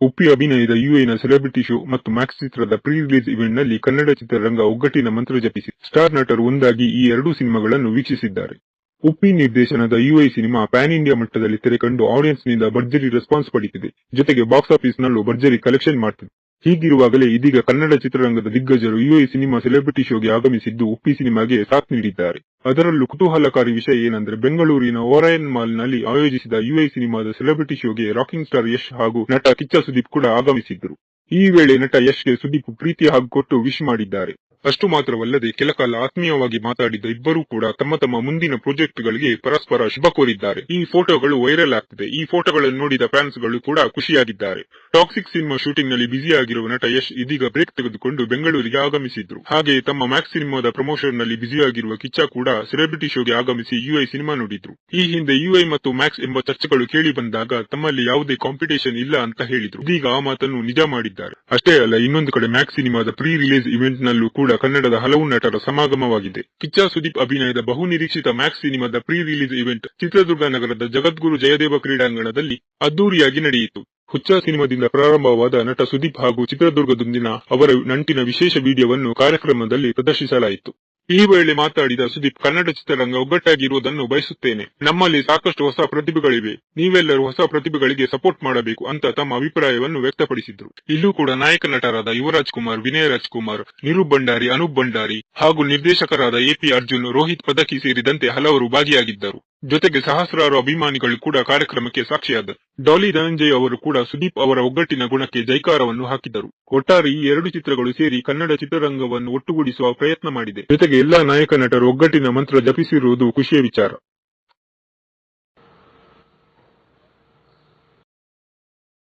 ಉಪ್ಪಿ ಅಭಿನಯದ ಯುಎನ celebrity show ಮತ್ತು Max ಚಿತ್ರದ ಪ್ರೀ ರಿಲೀಸ್ ಇವೆಂಟ್ ನಲ್ಲಿ ಕನ್ನಡ ಚಿತ್ರರಂಗ ಒಗ್ಗಟ್ಟಿನ ಮಂತ್ರ ಜಪಿಸಿ ಸ್ಟಾರ್ ನಟರು ಒಂದಾಗಿ ಈ ಎರಡೂ ಸಿನಿಮಾಗಳನ್ನು ವೀಕ್ಷಿಸಿದ್ದಾರೆ. ಉಪ್ಪಿ ನಿರ್ದೇಶನದ ಯುಐ ಸಿನಿಮಾ ಪ್ಯಾನ್ ಇಂಡಿಯಾ ಮಟ್ಟದಲ್ಲಿ ತೆರೆ ಕಂಡು ಆಡಿಯನ್ಸ್ ನಿಂದ ಭರ್ಜರಿ ರೆಸ್ಪಾನ್ಸ್ ಪಡೆದಿದೆ. ಜೊತೆಗೆ ಬಾಕ್ಸ್ ಆಫೀಸ್ ನಲ್ಲೂ ಭರ್ಜರಿ ಕಲೆಕ್ಷನ್ ಮಾಡ್ತಿದೆ. ಹೀಗಿರುವಾಗಲೇ ಇದೀಗ ಕನ್ನಡ ಚಿತ್ರರಂಗದ ದಿಗ್ಗಜರು ಯುಐ ಸಿನಿಮಾ ಸೆಲೆಬ್ರಿಟಿ ಶೋಗೆ ಆಗಮಿಸಿದ್ದು ಉಪ್ಪಿ ಸಿನಿಮಾಗೆ ಸಾಥ್ ನೀಡಿದ್ದಾರೆ. ಅದರಲ್ಲೂ ಕುತೂಹಲಕಾರಿ ವಿಷಯ ಏನಂದ್ರೆ ಬೆಂಗಳೂರಿನ ಓರಯನ್ ಮಾಲ್ ನಲ್ಲಿ ಆಯೋಜಿಸಿದ ಯುಐ ಸಿನಿಮಾದ ಸೆಲೆಬ್ರಿಟಿ ಶೋಗೆ ರಾಕಿಂಗ್ ಸ್ಟಾರ್ ಯಶ್ ಹಾಗೂ ನಟ ಕಿಚ್ಚ ಸುದೀಪ್ ಕೂಡ ಆಗಮಿಸಿದ್ರು. ಈ ವೇಳೆ ನಟ ಯಶ್ಗೆ ಸುದೀಪ್ ಪ್ರೀತಿಯ ಹಗ್ ಕೊಟ್ಟು ವಿಶ್ ಮಾಡಿದ್ದಾರೆ. ಅಷ್ಟು ಮಾತ್ರವಲ್ಲದೆ ಕೆಲಕಾಲ ಆತ್ಮೀಯವಾಗಿ ಮಾತಾಡಿದ ಇಬ್ಬರೂ ಕೂಡ ತಮ್ಮ ತಮ್ಮ ಮುಂದಿನ ಪ್ರಾಜೆಕ್ಟ್ ಗಳಿಗೆ ಪರಸ್ಪರ ಶುಭ ಕೋರಿದ್ದಾರೆ. ಈ ಫೋಟೋಗಳು ವೈರಲ್ ಆಗ್ತಿದೆ. ಈ ಫೋಟೋಗಳನ್ನು ನೋಡಿದ ಫ್ಯಾನ್ಸ್ ಗಳು ಕೂಡ ಖುಷಿಯಾಗಿದ್ದಾರೆ. ಟಾಕ್ಸಿಕ್ ಸಿನಿಮಾ ಶೂಟಿಂಗ್ ನಲ್ಲಿ ಬ್ಯುಸಿಯಾಗಿರುವ ನಟ ಯಶ್ ಇದೀಗ ಬ್ರೇಕ್ ತೆಗೆದುಕೊಂಡು ಬೆಂಗಳೂರಿಗೆ ಆಗಮಿಸಿದ್ರು. ಹಾಗೆ ತಮ್ಮ ಮ್ಯಾಕ್ಸ್ ಸಿನಿಮಾದ ಪ್ರಮೋಷನ್ ನಲ್ಲಿ ಬ್ಯುಸಿಯಾಗಿರುವ ಕಿಚ್ಚ ಕೂಡ ಸೆಲೆಬ್ರಿಟಿ ಶೋಗೆ ಆಗಮಿಸಿ ಯುಐ ಸಿನಿಮಾ ನೋಡಿದ್ರು. ಈ ಹಿಂದೆ ಯುಐ ಮತ್ತು ಮ್ಯಾಕ್ಸ್ ಎಂಬ ಚರ್ಚೆಗಳು ಕೇಳಿ ಬಂದಾಗ ತಮ್ಮಲ್ಲಿ ಯಾವುದೇ ಕಾಂಪಿಟೇಷನ್ ಇಲ್ಲ ಅಂತ ಹೇಳಿದ್ರು. ಇದೀಗ ಆ ಮಾತನ್ನು ನಿಜ ಮಾಡಿದ್ದಾರೆ. ಅಷ್ಟೇ ಅಲ್ಲ, ಇನ್ನೊಂದು ಕಡೆ ಮ್ಯಾಕ್ಸ್ ಸಿನಿಮಾದ ಪ್ರೀ ರಿಲೀಸ್ ಇವೆಂಟ್ ನಲ್ಲೂ ಕೂಡ ಕನ್ನಡದ ಹಲವು ನಟರ ಸಮಾಗಮವಾಗಿದೆ. ಕಿಚ್ಚ ಸುದೀಪ್ ಅಭಿನಯದ ಬಹುನಿರೀಕ್ಷಿತ ಮ್ಯಾಕ್ಸ್ ಸಿನಿಮಾದ ಪ್ರೀ ರಿಲೀಸ್ ಇವೆಂಟ್ ಚಿತ್ರದುರ್ಗ ನಗರದ ಜಗದ್ಗುರು ಜಯದೇವ ಕ್ರೀಡಾಂಗಣದಲ್ಲಿ ಅದ್ದೂರಿಯಾಗಿ ನಡೆಯಿತು. ಹುಚ್ಚ ಸಿನಿಮಾದಿಂದ ಪ್ರಾರಂಭವಾದ ನಟ ಸುದೀಪ್ ಹಾಗೂ ಚಿತ್ರದುರ್ಗದೊಂದಿನ ಅವರ ನಂಟಿನ ವಿಶೇಷ ವಿಡಿಯೋವನ್ನು ಕಾರ್ಯಕ್ರಮದಲ್ಲಿ ಪ್ರದರ್ಶಿಸಲಾಯಿತು. ಈ ವೇಳೆ ಮಾತಾಡಿದ ಸುದೀಪ್, ಕನ್ನಡ ಚಿತ್ರರಂಗ ಒಗ್ಗಟ್ಟಾಗಿರುವುದನ್ನು ಬಯಸುತ್ತೇನೆ. ನಮ್ಮಲ್ಲಿ ಸಾಕಷ್ಟು ಹೊಸ ಪ್ರತಿಭೆಗಳಿವೆ. ನೀವೆಲ್ಲರೂ ಹೊಸ ಪ್ರತಿಭೆಗಳಿಗೆ ಸಪೋರ್ಟ್ ಮಾಡಬೇಕು ಅಂತ ತಮ್ಮ ಅಭಿಪ್ರಾಯವನ್ನು ವ್ಯಕ್ತಪಡಿಸಿದ್ರು. ಇಲ್ಲೂ ಕೂಡ ನಾಯಕ ನಟರಾದ ಯುವರಾಜ್ ಕುಮಾರ್, ವಿನಯ್ ರಾಜ್ಕುಮಾರ್, ನಿರೂಪ್ ಭಂಡಾರಿ, ಅನೂಪ್ ಭಂಡಾರಿ ಹಾಗೂ ನಿರ್ದೇಶಕರಾದ ಎಪಿ ಅರ್ಜುನ್, ರೋಹಿತ್ ಪದಕಿ ಸೇರಿದಂತೆ ಹಲವರು ಭಾಗಿಯಾಗಿದ್ದರು. ಜೊತೆಗೆ ಸಹಸ್ರಾರು ಅಭಿಮಾನಿಗಳು ಕೂಡ ಕಾರ್ಯಕ್ರಮಕ್ಕೆ ಸಾಕ್ಷಿಯಾದರು. ಡಾಲಿ ಧನಂಜಯ್ ಅವರು ಕೂಡ ಸುದೀಪ್ ಅವರ ಒಗ್ಗಟ್ಟಿನ ಗುಣಕ್ಕೆ ಜೈಕಾರವನ್ನು ಹಾಕಿದರು. ಒಟ್ಟಾರೆ ಈ ಎರಡು ಚಿತ್ರಗಳು ಸೇರಿ ಕನ್ನಡ ಚಿತ್ರರಂಗವನ್ನು ಒಟ್ಟುಗೂಡಿಸುವ ಪ್ರಯತ್ನ ಮಾಡಿದೆ. ಜೊತೆಗೆ ಎಲ್ಲಾ ನಾಯಕ ನಟರು ಒಗ್ಗಟ್ಟಿನ ಮಂತ್ರ ಜಪಿಸಿರುವುದು ಖುಷಿಯ ವಿಚಾರ.